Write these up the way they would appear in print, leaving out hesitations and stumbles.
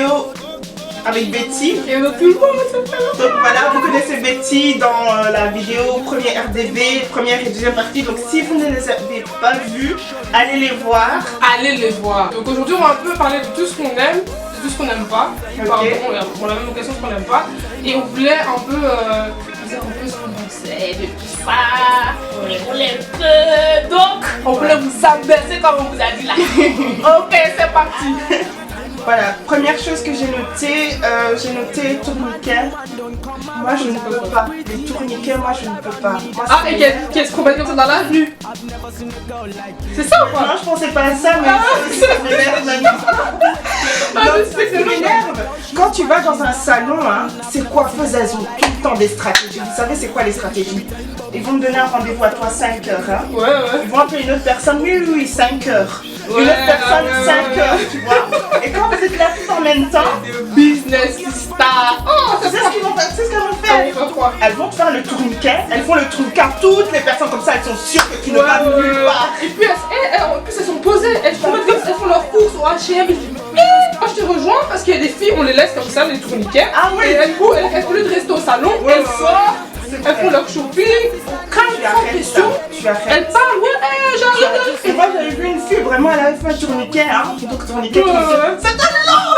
vidéo avec Betty. Et tout le monde. Donc voilà, vous connaissez Betty dans la vidéo première RDB, première et deuxième partie. Donc si vous ne les avez pas vus, allez les voir. Allez les voir. Donc aujourd'hui, on va un peu parler de tout ce qu'on aime, de tout ce qu'on n'aime pas. Ok. Pardon, pour la même occasion, ce qu'on n'aime pas. Et on voulait un peu dire un peu ce qu'on pensait de tout ça. On rigolait un peu. Donc, on voulait vous abaisser comme on vous a dit là. Ok, c'est parti. Voilà, première chose que j'ai noté les tourniquets. Moi je ne peux pas. Les tourniquets, moi je ne peux pas. Moi, Ah, et qu'est-ce qu'on va dire ça dans la rue? C'est ça ou quoi? non, je pensais pas à ça, mais ça m'énerve maintenant. Donc, ça m'énerve. Quand tu vas dans un salon, hein, ces coiffeuses, elles ont tout le temps des stratégies. Vous savez c'est quoi les stratégies? Ils vont me donner un rendez-vous à toi 5 heures. Hein. Ouais, ouais. Ils vont appeler une autre personne, oui, 5 heures. Ouais, Une autre personne, ouais, 5 heures, tu vois. Et quand vous êtes là tout en même temps, Business star. Oh, tu sais ce qu'elles vont faire? Tu sais ce qu'elles vont faire? quoi? Elles vont te faire le tourniquet, elles font le tourniquet à toutes les personnes comme ça, elles sont sûres que tu ne vas nulle part. Et puis en plus elles sont posées, elles font leurs courses au H&M. Moi je te rejoins parce qu'il y a des filles, on les laisse comme ça, les tourniquets. Ah oui. Et elles au lieu de rester au salon, Ouais, elles ouais, sortent, c'est elles vrai. font leur shopping. Quand Tu elles font arrêtes question, ça, tu arrêtes. elles parlent, ouais, j'arrive. Et moi j'avais vu une fille, vraiment elle avait fait un tourniquet, hein. Donc tourniquet, Ouais, ouais. c'est long.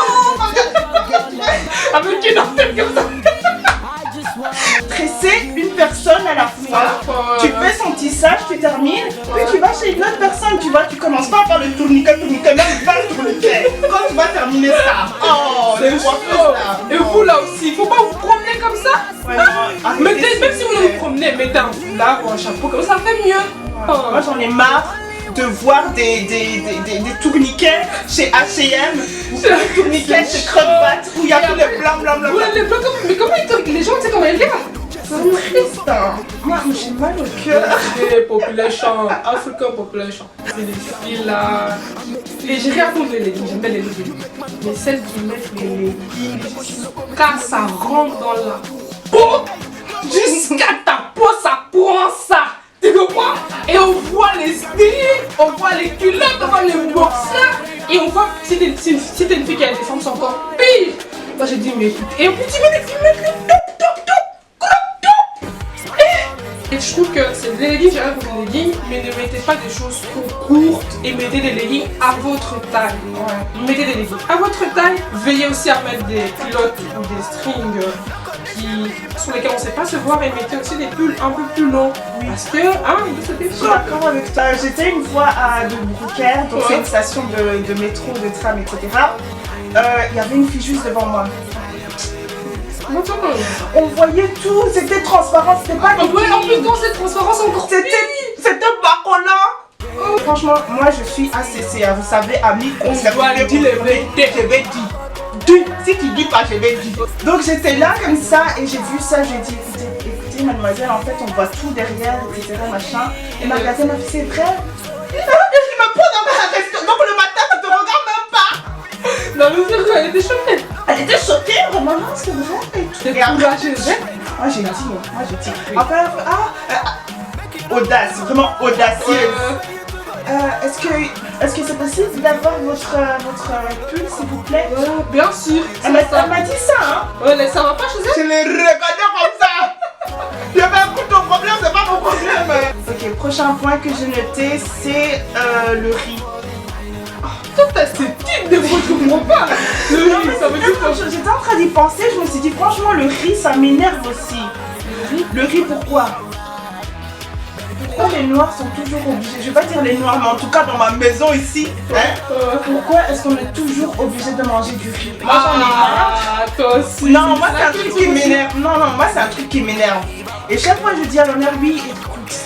Avec une antenne comme ça. Tresser une personne à la fois. Tu fais son tissage, tu termines, puis tu vas chez une autre personne, tu vois, tu commences pas à faire le tourniquet, même pas le tourniquet. Quand tu vas terminer ça, oh, C'est les chaud. coiffeuses là. Et vous là aussi, faut pas vous promener comme ça. Ouais, non, arrêtez, Mettez, s'il même vous si vous plaît. voulez vous promener, mettez un foulard ou un chapeau, comme ça fait mieux. Moi j'en ai marre de voir des tourniquets chez H&M ou des tourniquets chez Crocbot où il y a tous les blancs. Ouais, les blancs, mais comment les gens, tu sais comment ils regardent? C'est triste, hein. Moi j'ai mal au cœur. Les population, African population. C'est les filles là. Et j'ai rien contre les leggings, j'aime bien les leggings. Mais celles qui mettent les leggings, quand ça rentre dans la peau, jusqu'à ta peau, ça prend ça. Tu comprends? Et on voit les styles, on voit les culottes, on voit les boxers. Et on voit, si t'es une fille qui a des formes, c'est encore pire. Moi j'ai dit, mais écoute, et en plus tu mets le top. Et je trouve que c'est des leggings, j'ai rien contre les leggings, mais ne mettez pas des choses trop courtes et mettez des leggings à votre taille. Ouais. Mettez des leggings à votre taille. Veillez aussi à mettre des culottes ou des strings sur lesquels on ne sait pas se voir et mettez aussi des pulls un peu plus longs. Oui. Parce que, hein, c'était Je suis d'accord avec toi. J'étais une fois à De Brookhair, donc c'est une station de métro, de tram, etc. Il y avait une fille juste devant moi. On voyait tout, c'était transparent, c'était pas en plus dans cette transparence encore c'était pas collant. Franchement, moi je suis ACCA, vous savez, amis, on doit dire les vérités. Je vais dire. Si tu dis pas, je vais dire. Donc j'étais là comme ça et j'ai vu ça, j'ai dit écoutez mademoiselle, en fait on voit tout derrière, etc. machin. Et ma regardé, m'a fait c'est vrai. Et je me pose dans ma restaurant, donc le matin tu te regardes même pas. Non mais c'est vrai, elle était choquée. Elle était choquée, vraiment, non, c'est vrai et tout. Et après, moi j'ai dit. Après, audace, vraiment audacieuse. Est-ce que c'est possible d'avoir votre pull, s'il vous plaît? Bien sûr. Elle m'a dit ça, hein? Ouais, ça va pas chez elle? Je l'ai regardé comme ça. Il y avait un coup de problème, c'est pas mon problème. Ok, prochain point que j'ai noté, c'est le riz. Toi, t'as ce type de mots, je comprends pas. Le riz, ça veut dire quoi? J'étais en train d'y penser, je me suis dit, franchement, le riz, ça m'énerve aussi. Le riz, pourquoi? Pourquoi les noirs sont toujours obligés, je vais pas dire les noirs, mais en tout cas dans ma maison ici, hein, pourquoi est-ce qu'on est toujours obligé de manger du riz? Moi j'en ai marre. Toi aussi. Non, moi c'est un truc qui m'énerve. Non, moi c'est un truc qui m'énerve. Et chaque fois je dis à l'honneur, oui, écoute,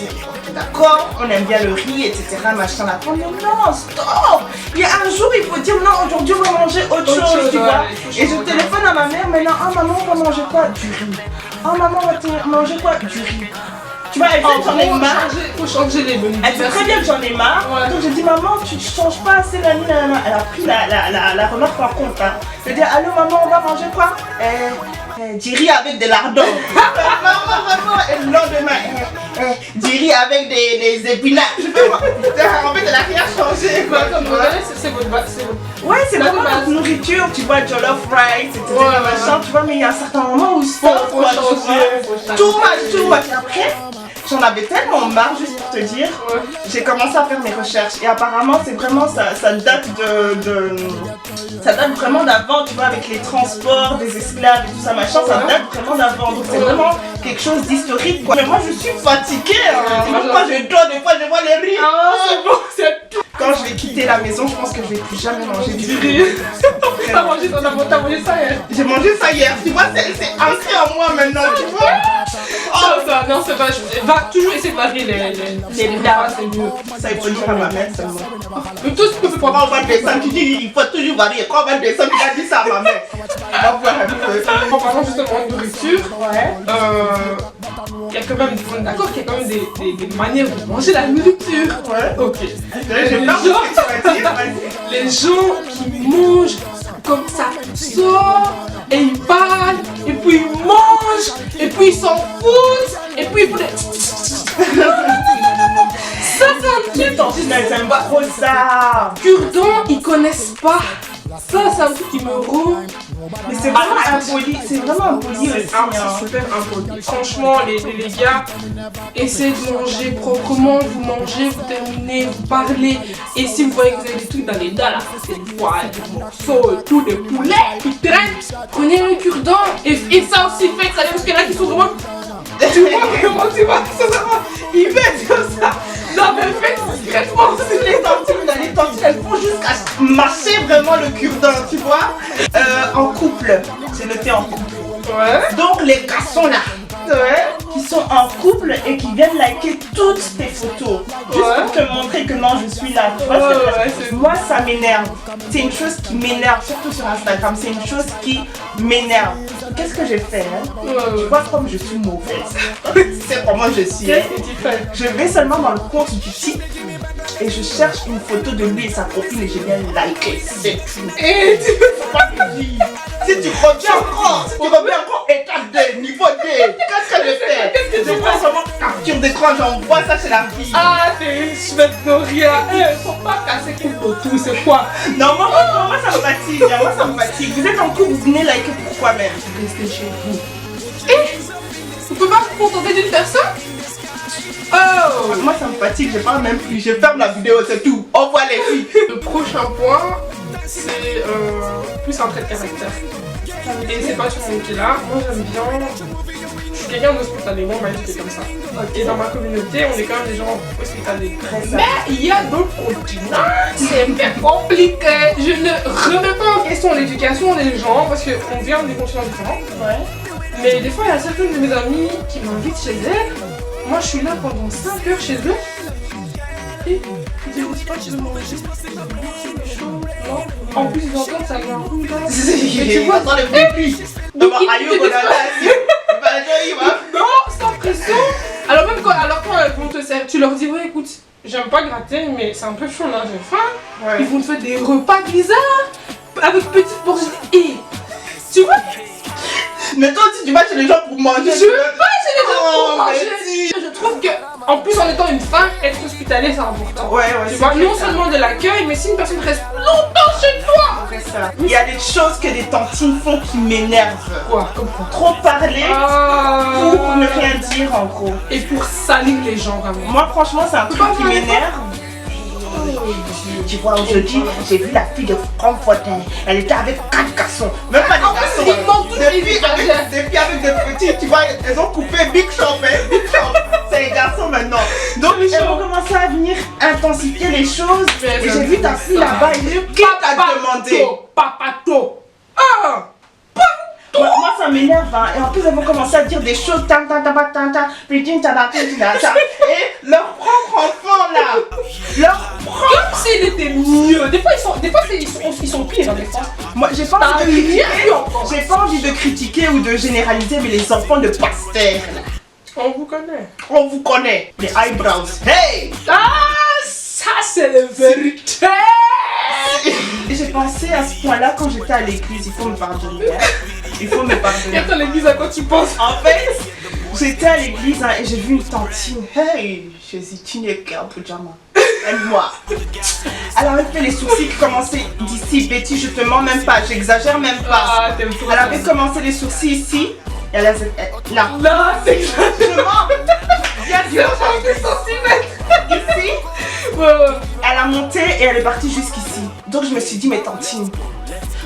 d'accord, on aime bien le riz, etc. Machin là. Non, stop! Il y a un jour, il faut dire non, aujourd'hui on va manger autre chose, tu vois. Et je téléphone à ma mère, mais non, oh maman, on va manger quoi? Du riz. Oh maman, on va manger quoi? Du riz. Tu vois, elle sait que j'en ai marre. Faut changer les menus. Elle sait très bien que j'en ai marre. Ouais. Donc je dis maman, tu changes pas assez la nuit. Elle a pris la remarque en compte. Hein. Je dis allô maman, on va manger quoi? Du riz avec de lardons. Maman, vraiment. Et le lendemain, du riz avec des épinards. Je fais moi. En fait, elle a rien changé. manger. Mais attends, mais regardez, c'est votre base. Ouais, c'est La vraiment base. notre nourriture, tu vois, jollof rice, etc. Ouais. Machin, tu vois, mais il y a un certain moment où stop, Faut quoi, tu changer, vois. faut changer. Too much. Et après, j'en avais tellement marre, juste pour te dire, Ouais. j'ai commencé à faire mes recherches. Et apparemment, c'est vraiment, ça date ça date vraiment d'avant, tu vois, avec les transports des esclaves et tout ça, machin, ça date vraiment d'avant. Donc c'est vraiment quelque chose d'historique, quoi. Mais moi, je suis fatiguée, hein. Ouais, Même quand je dors, des fois, je vois les riz. Ah, c'est bon, c'est tout. Quand je vais quitter la maison, je pense que je vais plus jamais manger du Du riz. riz. T'as mangé ça hier. J'ai mangé ça hier, tu vois, c'est ancré en moi maintenant, tu vois. Non, c'est pas. Va toujours essayer de varier les repas, c'est mieux. Ça, il faut le dire à ma mère seulement. Mais tout ce que tu peux Quand pas. on va descendre, tu dis, il faut toujours varier. Quand on va descendre, il a dit ça à ma mère. On va voir un peu. En parlant justement de nourriture, Ouais. il y a quand même, on est d'accord qu'il y a quand même des manières de manger la nourriture. Ouais. Ok. J'ai peur de ce que tu vas dire, vas-y. Les gens qui mangent comme ça sort et ils parlent et puis ils mangent et puis ils s'en foutent et puis ils font des... Ça c'est un truc. Mais j'aime pas trop ça. Cure-dents, ils connaissent pas. Ça c'est un truc qui me rend. Mais c'est vraiment impoli, c'est vraiment impoli aussi. C'est super impoli. Franchement, les gars, essayez de manger proprement. Vous mangez, vous terminez, vous parlez. Et si vous voyez que vous avez des trucs dans les dents, là, c'est des poils, des morceaux, tout, des poulets qui traînent, prenez un cure-dent. Et ça aussi, faites ça. Parce qu'il y en a qui sont vraiment. Tu vois comment tu vois ça vraiment. Ils mettent comme ça. Non, mais faites discrètement. Les tantines, elles font jusqu'à mâcher vraiment le cure-dent, tu vois. En couple, j'ai noté en couple. Ouais. Donc les garçons là, qui sont en couple et qui viennent liker toutes tes photos, juste pour te montrer que non, je suis là. Tu vois, moi ça m'énerve. C'est une chose qui m'énerve, surtout sur Instagram. C'est une chose qui m'énerve. Qu'est-ce que j'ai fait Tu vois comme je suis mauvaise. Tu sais comment je suis. Qu'est-ce que tu fais? Je vais seulement dans le compte du type et je cherche une photo de lui et sa copine et je viens liker. C'est tout. Et tu Si tu reviens encore, étape 2, niveau 2, qu'est-ce que je fais? Je fais seulement capture d'écran, j'envoie ça chez la fille. Ah, t'es une chouette Doria. Faut pas casser contre tout, c'est quoi? Non, moi ça me fatigue, moi ça me fatigue. Vous êtes en couple, vous venez liker pourquoi même? Restez chez vous. Vous pouvez pas vous contenter d'une personne? Oh! Moi ça me fatigue, je parle même plus, je ferme la vidéo, c'est tout. Au revoir les filles. Le prochain point, c'est plus un trait de caractère. Et c'est pas sur mon qui là. Moi j'aime bien. Je suis quelqu'un d'hospitalier, on m'a éduqué comme ça. Et dans ma communauté, on est quand même des gens hospitaliers. Mais il y a d'autres continents, c'est un peu compliqué. Je ne remets pas en question l'éducation des gens parce qu'on vient des continents différents. Ouais. Mais des fois, il y a certaines de mes amies qui m'invitent chez elles. Moi, je suis là pendant 5 heures chez eux. Et ils disent pas que je veux manger. C'est chaud, non? En plus, ils entendent ça vient. Mais tu vois dans le début. Donc, Non, sans pression. Alors même quand elles vont te servir, tu leur dis ouais écoute, j'aime pas gratter mais c'est un peu chaud là, j'ai faim. Ouais. Ils vont te faire des repas bizarres avec petites portions. Et tu vois, Mais toi aussi tu vas chez les gens pour manger. je veux pas chez les gens Oh, pour manger. mais si. Je trouve que en plus en étant une femme, être hospitalier c'est important. Ouais, Tu c'est vois, vrai, non ça. seulement de l'accueil, mais si une personne reste longtemps chez toi. Après ça. Il y a des choses que les tantines font qui m'énervent. Quoi, comme quoi? Trop parler pour ne rien dire en gros. Et pour salir les gens vraiment. Moi franchement c'est un truc pas qui voir les m'énerve. Tu vois aujourd'hui j'ai vu la fille de Frankfurter. Elle était avec 4 garçons. Même pas des En plus, garçons. ils mentent tous Des les filles étrangers. avec des petits, tu vois, elles ont coupé Big Shop, hein, Big Shop. C'est les garçons maintenant. Donc elles vont commencer à venir intensifier les choses. Mais Et j'ai vu ta fille là-bas, qui t'a demandé? Papato. Ah. Moi ça m'énerve hein. Et en plus elles vont commencer à dire des choses et leur propre enfant là, leur Comme s'il était mieux. Des fois ils sont pires dans les fois. moi j'ai pas T'as envie de rien critiquer, vu encore. j'ai pas envie de critiquer ou de généraliser, mais les enfants de pasteur là, On vous connaît. on vous connaît, les eyebrows, hey. Ah, ça c'est la vérité. Et j'ai pensé à ce point là quand j'étais à l'église, il faut me pardonner hein. Il faut me Et pardonner. attends l'église à quoi tu penses? En fait, j'étais à l'église hein, et j'ai vu une tantine. Hey, je suis Tineke en pyjama. Aide-moi. Elle avait fait les sourcils qui commençaient d'ici. Betty, je te mens même pas, j'exagère même pas. Ah, t'aimes trop. Elle avait commencé les sourcils ici. Et elle a là. Non, c'est ça. Je mens. Bien sûr, Des centimètres. ici. Ouais. Elle a monté et elle est partie jusqu'ici. Donc je me suis dit, mais tantine.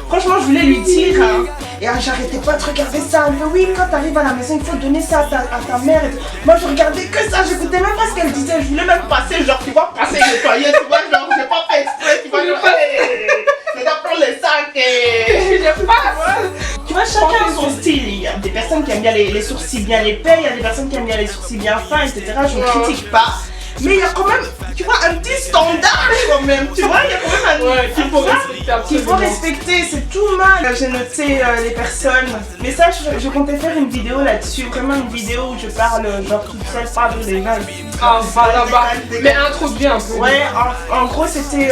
Franchement, je voulais lui dire, hein, et j'arrêtais pas de regarder ça. Elle me dit, oui, quand t'arrives à la maison, il faut donner ça à ta mère. Moi, je regardais que ça, j'écoutais même pas ce qu'elle disait. Je voulais même passer, genre, tu vois, passer nettoyer, tu vois, genre, j'ai pas fait exprès, tu vois, genre, je dois prendre les sacs et. Je pas. Tu vois, chacun a son style. Il y a des personnes qui aiment bien les sourcils bien épais, il y a des personnes qui aiment bien les sourcils bien fins, etc. Je ne critique pas. Mais il y a quand même, tu vois, un petit standard quand même, tu vois, il y a quand même Ouais, qu'il faut respecter. qu'il faut respecter, c'est tout mal. J'ai noté les personnes, mais ça, je comptais faire une vidéo là-dessus, vraiment une vidéo où je parle, genre toute seule, pas avec les gens. Ah, va là-bas. Mais introduis bien un peu. Ouais, en gros, c'était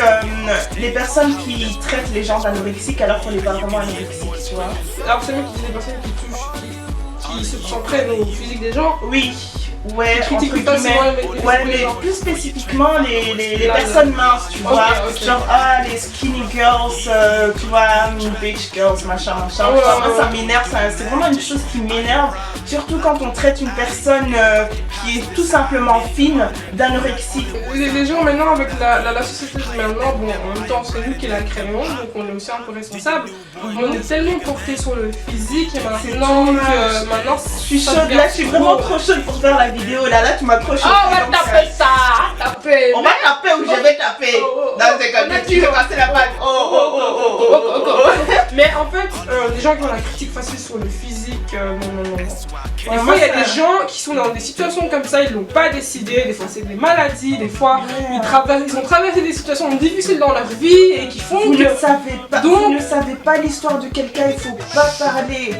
les personnes qui traitent les gens d'anorexie alors qu'on n'est pas vraiment anorexique, tu vois. Alors, c'est vrai qu'il y a des personnes qui touchent, qui se prennent au physique des gens. Oui. Ouais, Qui critiquent entre guillemets. facilement Ouais, mais plus spécifiquement les personnes minces, tu vois. Ok. Genre, les skinny girls, tu vois, beach girls, machin. Ouais, Moi, ça m'énerve, c'est vraiment une chose qui m'énerve. Surtout quand on traite une personne qui est tout simplement fine d'anorexie. Les gens maintenant, avec la société de maintenant, bon, en même temps, c'est nous qui la créons, donc on est aussi un peu responsable. On est tellement porté sur le physique et maintenant que maintenant, Je suis chaude, là, je suis vraiment trop chaude pour faire la vidéo. Là, tu m'as trop chaude. Ah, on va taper ça! Taper! On va taper ou je vais taper. Non, c'est comme ça, tu veux casser la page. Mais en fait, les gens qui ont la critique facile sur le physique, non. Des Ouais, fois, il y a ça- des gens qui sont dans des situations comme ça, ils l'ont pas décidé. Des fois, c'est des maladies. Des fois, ils ont traversé des situations difficiles dans leur vie et qui font Vous que. ne savez pas, Donc- vous ne savez pas l'histoire de quelqu'un, il faut pas parler.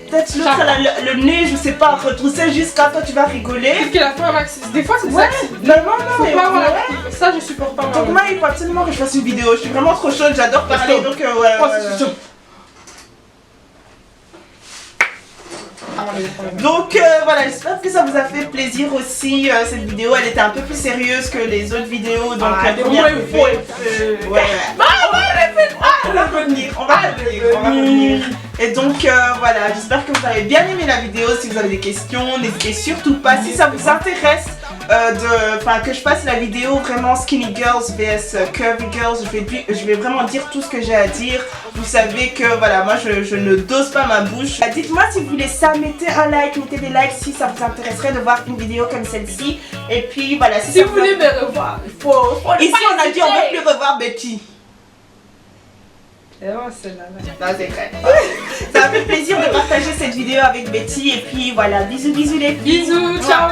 Peut-être l'autre, elle a le nez, je sais pas, retroussé jusqu'à toi, tu vas rigoler. Peut-être qu'elle a fait un accident. Des fois, c'est Ouais, ça. non, Faut mais pas avoir la ouais. critique. Ça, je supporte pas. Donc moi, il faut absolument que je fasse une vidéo. Je suis vraiment trop chaude, j'adore parler, Stop. donc Donc voilà, j'espère que ça vous a fait plaisir aussi. Cette vidéo, elle était un peu plus sérieuse que les autres vidéos. Donc la première que j'ai- ouais. On va revenir. Et donc voilà, j'espère que vous avez bien aimé la vidéo. Si vous avez des questions, n'hésitez surtout pas. Si ça vous intéresse que je fasse la vidéo vraiment Skinny Girls vs Curvy Girls, je vais vraiment dire tout ce que j'ai à dire. Vous savez que voilà, moi je ne dose pas ma bouche. Dites-moi si vous voulez ça, mettez un like, mettez des likes si ça vous intéresserait de voir une vidéo comme celle-ci. Et puis voilà, Si vous voulez me revoir, il faut. Ici on a dit on veut plus revoir Betty. Et moi, c'est là. Non, c'est vrai. Ça m'a fait plaisir de partager cette vidéo avec Betty. Et puis voilà, bisous les filles. Bisous, ciao.